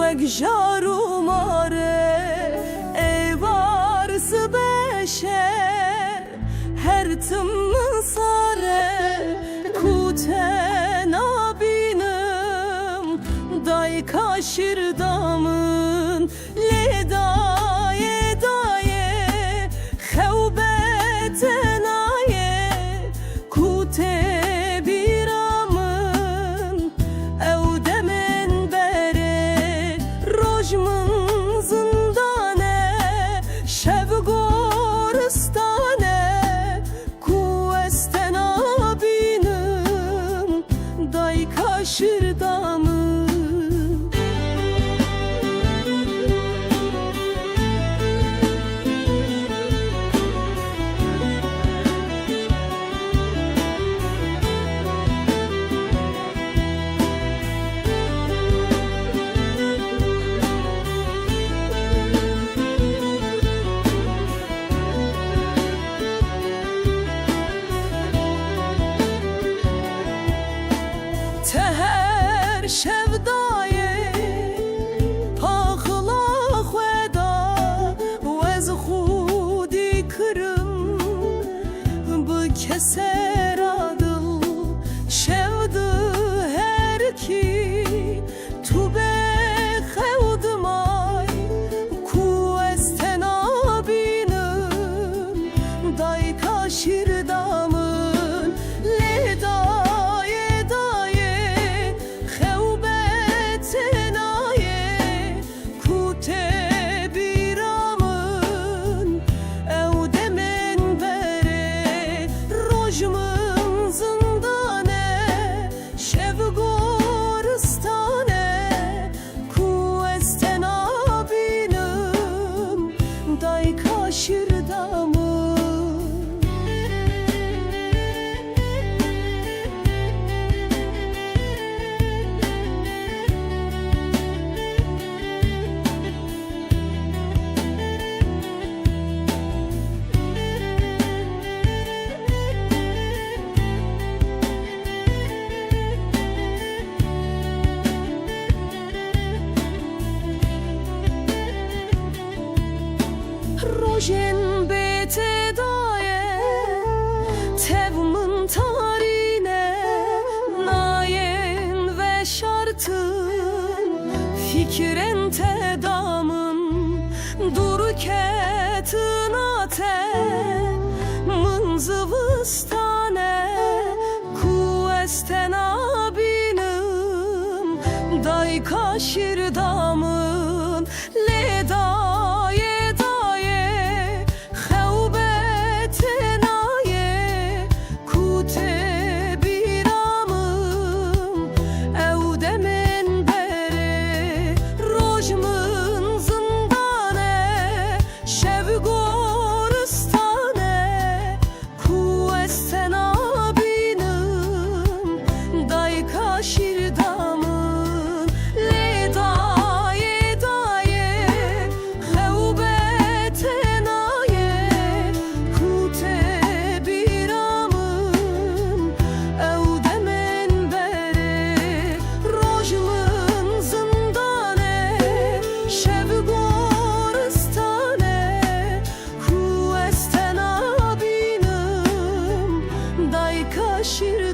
وگجارو ماره ای وارس بشر هر تم ساره کوته نبینم دای کاشر دامن لدای دای خوبت نایه کوته بیرامن او دمن بره روجمن زندانه شب گورستانه کوستنا بینم دای کاشر دامن تهر شودایه پاخلا خودا و از خودی کرم bu keser adıl şevdu her ki tu be xevdim ay ku estena binim day kaşir damın le daye daye xevbetin aye ku te biramın ev demen bere rojmın zindane şev goristane ku estena binim day kaşir damın Rojen bete daye tevmin tarine nayen ve şartın fikren tedamın durketin ate mınzıvıstane kuestena binim day kaşir damın le daye daye xevbetin aye kute biramım ev demen bere rojmın zindane şev goristane ku estena binim day kaşir damın le daye daye xevbetin aye kute biramım ev demen bere rojmın zindane şev goristane ku estena binim day kaşir